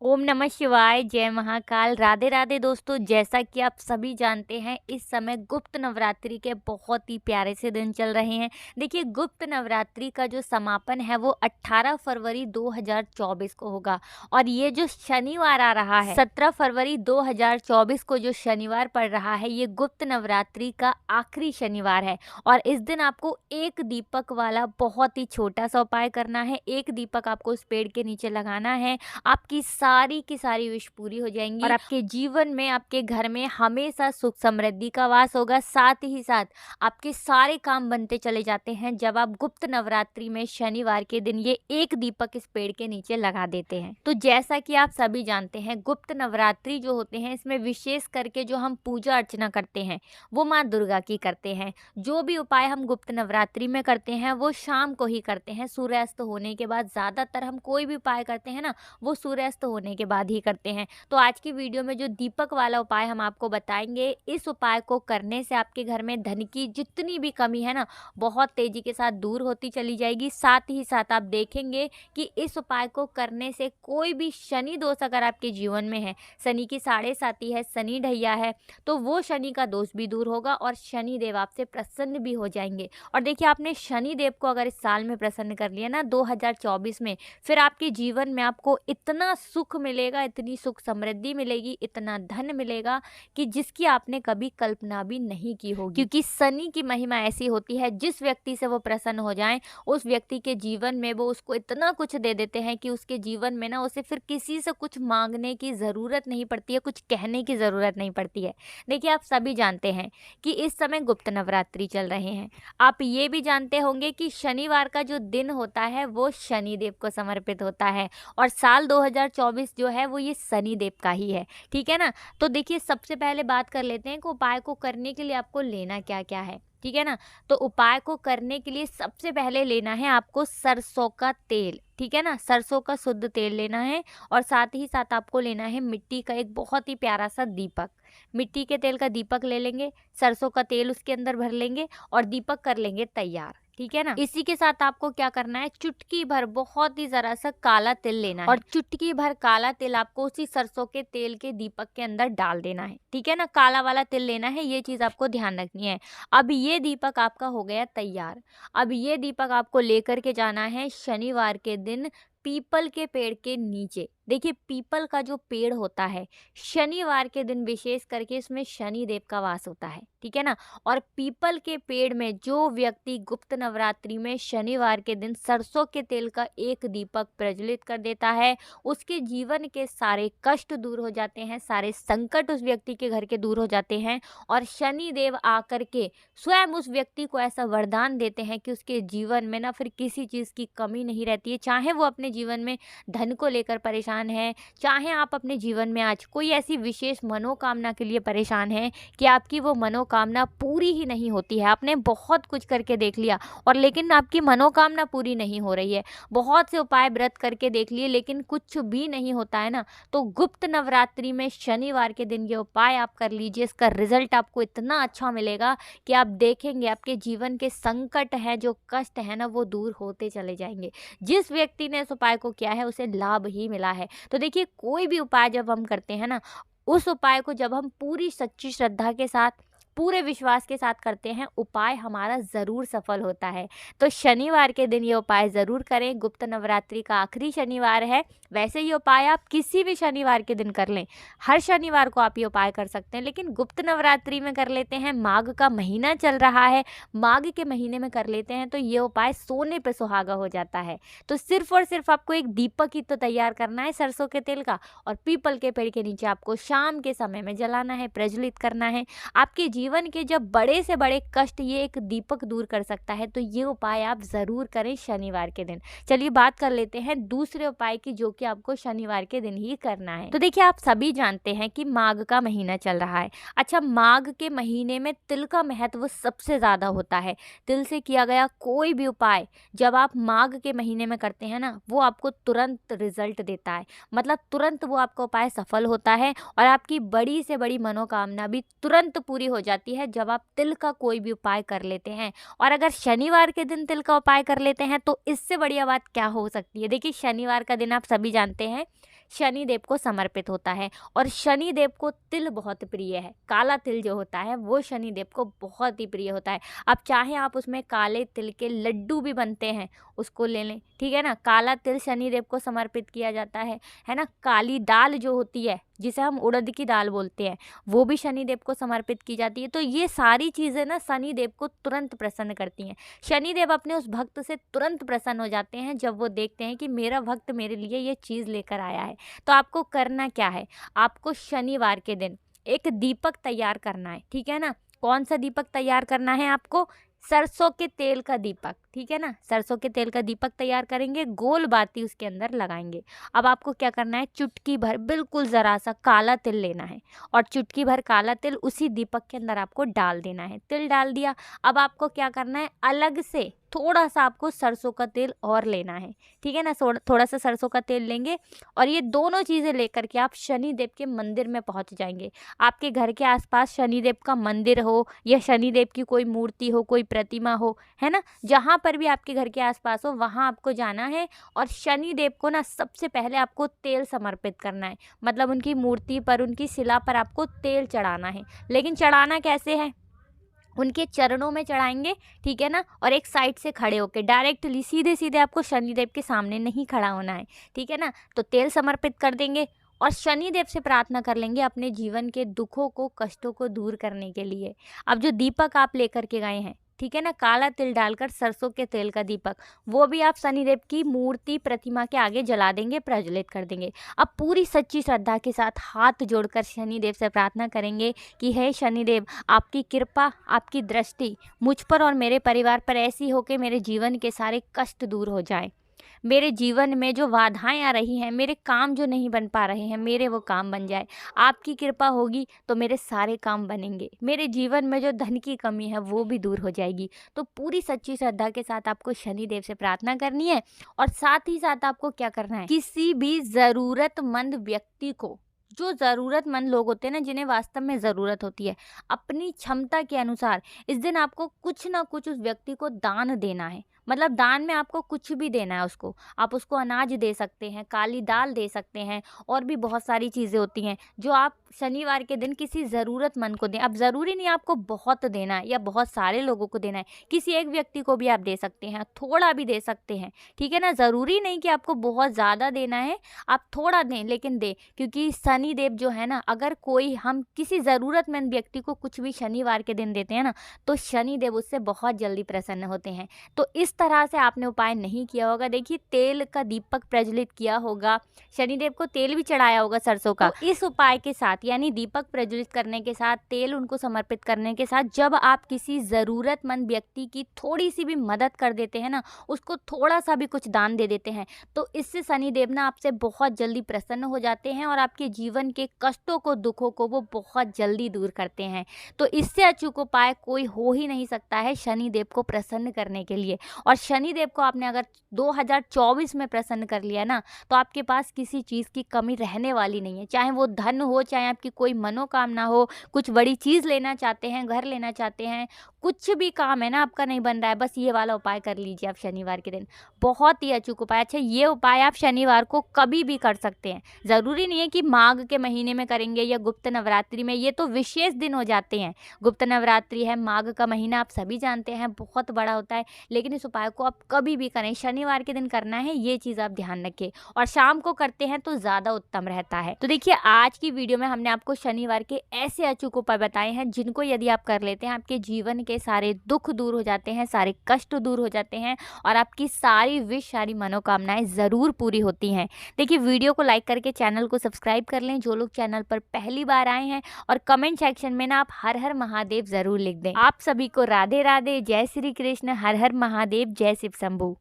ओम नमः शिवाय, जय महाकाल, राधे राधे दोस्तों। जैसा कि आप सभी जानते हैं, इस समय गुप्त नवरात्रि के बहुत ही प्यारे से दिन चल रहे हैं। देखिए, गुप्त नवरात्रि का जो समापन है वो 18 फरवरी 2024 को होगा। और ये जो शनिवार आ रहा है 17 फरवरी 2024 को जो शनिवार पड़ रहा है, ये गुप्त नवरात्रि का आखिरी शनिवार है। और इस दिन आपको एक दीपक वाला बहुत ही छोटा सा उपाय करना है। एक दीपक आपको उस पेड़ के नीचे लगाना है। आपकी सारी की सारी विश पूरी हो जाएंगी और आपके जीवन में, आपके घर में हमेशा सुख समृद्धि का वास होगा। साथ ही साथ आपके सारे काम बनते चले जाते हैं जब आप गुप्त नवरात्रि में शनिवार के दिन ये एक दीपक इस पेड़ के नीचे लगा देते हैं। तो जैसा कि आप सभी जानते हैं, गुप्त नवरात्रि जो होते हैं, इसमें विशेष करके जो हम पूजा अर्चना करते हैं वो माँ दुर्गा की करते हैं। जो भी उपाय हम गुप्त नवरात्रि में करते हैं वो शाम को ही करते हैं, सूर्यास्त होने के बाद। ज़्यादातर हम कोई भी उपाय करते हैं ना, वो सूर्यास्त होने के बाद ही करते हैं। तो आज की वीडियो में जो दीपक वाला उपाय हम आपको बताएंगे, इस उपाय को करने से आपके घर में धन की जितनी भी कमी है ना, बहुत तेजी के साथ दूर होती चली जाएगी। साथ ही साथ आप देखेंगे कि इस उपाय को करने से कोई भी शनि दोष अगर आपके जीवन में है, शनि की साढ़े साती है, शनि ढैया है, तो वो शनि का दोष भी दूर होगा और शनि देव आपसे प्रसन्न भी हो जाएंगे। और देखिए, आपने शनि देव को अगर इस साल में प्रसन्न कर लिया ना 2024 में, फिर आपके जीवन में आपको इतना सुख मिलेगा, इतनी सुख समृद्धि मिलेगी, इतना धन मिलेगा कि जिसकी आपने कभी कल्पना भी नहीं की होगी। क्योंकि शनि की महिमा ऐसी होती है, जिस व्यक्ति से वो प्रसन्न हो जाएं, उस व्यक्ति के जीवन में वो उसको इतना कुछ दे देते हैं कि उसके जीवन में ना उसे फिर किसी से कुछ मांगने की ज़रूरत नहीं पड़ती है, कुछ कहने की ज़रूरत नहीं पड़ती है। देखिए, आप सभी जानते हैं कि इस समय गुप्त नवरात्रि चल रहे हैं। आप ये भी जानते होंगे कि शनिवार का जो दिन होता है वो शनि देव को समर्पित होता है और साल 2024 जो है वो ये शनि देव का ही है। ठीक है ना। तो देखिए, सबसे पहले बात कर लेते हैं कि उपाय को करने के लिए आपको लेना क्या क्या है। ठीक है ना। तो उपाय को करने के लिए सबसे पहले लेना है आपको सरसों का तेल। ठीक है ना, सरसों का शुद्ध तेल लेना है। और साथ ही साथ आपको लेना है मिट्टी का एक बहुत ही प्यारा सा दीपक। मिट्टी के तेल का दीपक ले लेंगे, सरसों का तेल उसके अंदर भर लेंगे और दीपक कर लेंगे तैयार। ठीक है ना। इसी के साथ आपको क्या करना है, चुटकी भर बहुत ही जरा सा काला तिल लेना है और चुटकी भर काला तिल आपको उसी सरसों के तेल के दीपक के अंदर डाल देना है। ठीक है ना, काला वाला तिल लेना है, ये चीज आपको ध्यान रखनी है। अब ये दीपक आपका हो गया तैयार। अब ये दीपक आपको लेकर के जाना है शनिवार के दिन पीपल के पेड़ के नीचे। देखिए, पीपल का जो पेड़ होता है, शनिवार के दिन विशेष करके इसमें शनि देव का वास होता है। ठीक है ना। और पीपल के पेड़ में जो व्यक्ति गुप्त नवरात्रि में शनिवार के दिन सरसों के तेल का एक दीपक प्रज्वलित कर देता है, उसके जीवन के सारे कष्ट दूर हो जाते हैं, सारे संकट उस व्यक्ति के घर के दूर हो जाते हैं। और शनि देव आकर के स्वयं उस व्यक्ति को ऐसा वरदान देते हैं कि उसके जीवन में ना फिर किसी चीज़ की कमी नहीं रहती है। चाहे वो अपने जीवन में धन को लेकर परेशान है, चाहे आप अपने जीवन में आज कोई ऐसी विशेष मनोकामना के लिए परेशान हैं कि आपकी वो मनोकामना पूरी ही नहीं होती है। आपने बहुत कुछ करके देख लिया और लेकिन आपकी मनोकामना पूरी नहीं हो रही है। बहुत से उपाय व्रत करके देख लिए लेकिन कुछ भी नहीं होता है ना, तो गुप्त नवरात्रि में शनिवार के दिन ये उपाय आप कर लीजिए। इसका रिजल्ट आपको इतना अच्छा मिलेगा कि आप देखेंगे आपके जीवन के संकट है, जो कष्ट है ना, वो दूर होते चले जाएंगे। जिस व्यक्ति ने इस उपाय को किया है उसे लाभ ही मिला है। तो देखिए, कोई भी उपाय जब हम करते हैं ना, उस उपाय को जब हम पूरी सच्ची श्रद्धा के साथ, पूरे विश्वास के साथ करते हैं, उपाय हमारा ज़रूर सफल होता है। तो शनिवार के दिन ये उपाय ज़रूर करें। गुप्त नवरात्रि का आखिरी शनिवार है। वैसे ये उपाय आप किसी भी शनिवार के दिन कर लें, हर शनिवार को आप ये उपाय कर सकते हैं, लेकिन गुप्त नवरात्रि में कर लेते हैं। माघ का महीना चल रहा है, माघ के महीने में कर लेते हैं, तो ये उपाय सोने पे सुहागा हो जाता है। तो सिर्फ और सिर्फ आपको एक दीपक ही तो तैयार करना है सरसों के तेल का, और पीपल के पेड़ के नीचे आपको शाम के समय में जलाना है, प्रज्वलित करना है। आपके जीवन के जब बड़े से बड़े कष्ट ये एक दीपक दूर कर सकता है, तो ये उपाय आप ज़रूर करें शनिवार के दिन। चलिए बात कर लेते हैं दूसरे उपाय की, जो कि आपको शनिवार के दिन ही करना है। तो देखिए, आप सभी जानते हैं कि माघ का महीना चल रहा है। अच्छा, माघ के महीने में तिल का महत्व सबसे ज़्यादा होता है। तिल से किया गया कोई भी उपाय जब आप माघ के महीने में करते हैं ना, वो आपको तुरंत रिजल्ट देता है। मतलब तुरंत वो आपका उपाय सफल होता है और आपकी बड़ी से बड़ी मनोकामना भी तुरंत पूरी हो जाती है जब आप तिल का कोई भी उपाय कर लेते हैं। और अगर शनिवार के दिन तिल का उपाय कर लेते हैं तो इससे बढ़िया बात क्या हो सकती है। देखिए, शनिवार का दिन आप सभी जानते हैं, शनिदेव को समर्पित होता है। और शनिदेव को तिल बहुत प्रिय है, काला तिल जो होता है वो शनिदेव को बहुत ही प्रिय होता है। अब चाहे आप उसमें काले तिल के लड्डू भी बनते हैं उसको ले लें, ठीक है ना। काला तिल शनिदेव को समर्पित किया जाता है ना। काली दाल जो होती है जिसे हम उड़द की दाल बोलते हैं वो भी शनिदेव को समर्पित की जाती है। तो ये सारी चीज़ें ना शनिदेव को तुरंत प्रसन्न करती हैं। शनिदेव अपने उस भक्त से तुरंत प्रसन्न हो जाते हैं जब वो देखते हैं कि मेरा भक्त मेरे लिए ये चीज़ लेकर आया है। तो आपको करना क्या है, आपको शनिवार के दिन एक दीपक तैयार करना है, ठीक है ना। कौन सा दीपक तैयार करना है आपको, सरसों के तेल का दीपक, ठीक है ना। सरसों के तेल का दीपक तैयार करेंगे, गोल बाती उसके अंदर लगाएंगे। अब आपको क्या करना है, चुटकी भर बिल्कुल ज़रा सा काला तिल लेना है और चुटकी भर काला तिल उसी दीपक के अंदर आपको डाल देना है। तिल डाल दिया, अब आपको क्या करना है, अलग से थोड़ा सा आपको सरसों का तेल और लेना है, ठीक है ना। थोड़ा सा सरसों का तेल लेंगे और ये दोनों चीज़ें लेकर के आप शनिदेव के मंदिर में पहुंच जाएंगे। आपके घर के आसपास शनिदेव का मंदिर हो या शनिदेव की कोई मूर्ति हो, कोई प्रतिमा हो, है ना, जहाँ पर भी आपके घर के आसपास हो वहाँ आपको जाना है और शनिदेव को ना सबसे पहले आपको तेल समर्पित करना है। मतलब उनकी मूर्ति पर, उनकी शिला पर आपको तेल चढ़ाना है। लेकिन चढ़ाना कैसे है, उनके चरणों में चढ़ाएंगे, ठीक है ना। और एक साइड से खड़े होकर डायरेक्टली सीधे सीधे आपको शनिदेव के सामने नहीं खड़ा होना है, ठीक है ना। तो तेल समर्पित कर देंगे और शनिदेव से प्रार्थना कर लेंगे अपने जीवन के दुखों को, कष्टों को दूर करने के लिए। अब जो दीपक आप लेकर के गए हैं, ठीक है ना, काला तिल डालकर सरसों के तेल का दीपक, वो भी आप शनिदेव की मूर्ति प्रतिमा के आगे जला देंगे, प्रज्वलित कर देंगे। अब पूरी सच्ची श्रद्धा के साथ हाथ जोड़कर शनिदेव से प्रार्थना करेंगे कि हे शनिदेव, आपकी कृपा, आपकी दृष्टि मुझ पर और मेरे परिवार पर ऐसी हो कि मेरे जीवन के सारे कष्ट दूर हो जाएं। मेरे जीवन में जो बाधाएं आ रही हैं, मेरे काम जो नहीं बन पा रहे हैं, मेरे वो काम बन जाए। आपकी कृपा होगी तो मेरे सारे काम बनेंगे। मेरे जीवन में जो धन की कमी है वो भी दूर हो जाएगी। तो पूरी सच्ची श्रद्धा के साथ आपको शनिदेव से प्रार्थना करनी है और साथ ही साथ आपको क्या करना है, किसी भी ज़रूरतमंद व्यक्ति को, जो ज़रूरतमंद लोग होते हैं ना, जिन्हें वास्तव में ज़रूरत होती है, अपनी क्षमता के अनुसार इस दिन आपको कुछ ना कुछ उस व्यक्ति को दान देना है। मतलब दान में आपको कुछ भी देना है उसको। आप उसको अनाज दे सकते हैं, काली दाल दे सकते हैं, और भी बहुत सारी चीज़ें होती हैं जो आप शनिवार के दिन किसी ज़रूरतमंद को दें। अब ज़रूरी नहीं आपको बहुत देना है या बहुत सारे लोगों को देना है, किसी एक व्यक्ति को भी आप दे सकते हैं, थोड़ा भी दे सकते हैं, ठीक है ना। ज़रूरी नहीं कि आपको बहुत ज़्यादा देना है, आप थोड़ा दें लेकिन दें, क्योंकि शनिदेव जो है ना, अगर कोई हम किसी ज़रूरतमंद व्यक्ति को कुछ भी शनिवार के दिन देते हैं ना, तो शनिदेव उससे बहुत जल्दी प्रसन्न होते हैं। तो इस तरह से आपने उपाय नहीं किया होगा, देखिए तेल का दीपक प्रज्वलित किया होगा, शनिदेव को तेल भी चढ़ाया होगा सरसों का। तो इस उपाय के साथ, यानी दीपक प्रज्वलित करने के साथ, तेल उनको समर्पित करने के साथ, जब आप किसी ज़रूरतमंद व्यक्ति की थोड़ी सी भी मदद कर देते हैं ना, उसको थोड़ा सा भी कुछ दान दे देते हैं, तो इससे शनिदेव ना आपसे बहुत जल्दी प्रसन्न हो जाते हैं और आपके जीवन के कष्टों को, दुखों को वो बहुत जल्दी दूर करते हैं। तो इससे अचूक उपाय कोई हो ही नहीं सकता है शनिदेव को प्रसन्न करने के लिए। और शनिदेव को आपने अगर 2024 में प्रसन्न कर लिया ना, तो आपके पास किसी चीज़ की कमी रहने वाली नहीं है। चाहे वो धन हो, चाहे आपकी कोई मनोकामना हो, कुछ बड़ी चीज़ लेना चाहते हैं, घर लेना चाहते हैं, कुछ भी काम है ना आपका नहीं बन रहा है, बस ये वाला उपाय कर लीजिए आप शनिवार के दिन। बहुत ही अचूक उपाय। अच्छा, ये उपाय आप शनिवार को कभी भी कर सकते हैं, ज़रूरी नहीं है कि माघ के महीने में करेंगे या गुप्त नवरात्रि में, ये तो विशेष दिन हो जाते हैं। गुप्त नवरात्रि है, माघ का महीना आप सभी जानते हैं बहुत बड़ा होता है, लेकिन इस उपाय को आप कभी भी करें, शनिवार के दिन करना है, ये चीज़ आप ध्यान रखें। और शाम को करते हैं तो ज़्यादा उत्तम रहता है। तो देखिए, आज की वीडियो में हमने आपको शनिवार के ऐसे अचूक उपाय बताए हैं जिनको यदि आप कर लेते हैं, आपके जीवन के सारे दुख दूर हो जाते हैं, सारे कष्ट दूर हो जाते हैं और आपकी सारी विश, सारी मनोकामनाएं ज़रूर पूरी होती हैं। देखिए, वीडियो को लाइक करके चैनल को सब्सक्राइब कर लें जो लोग चैनल पर पहली बार आए हैं, और कमेंट सेक्शन में ना आप हर हर महादेव ज़रूर लिख दें। आप सभी को राधे राधे, जय श्री कृष्ण, हर हर महादेव, जय शिव शंभू।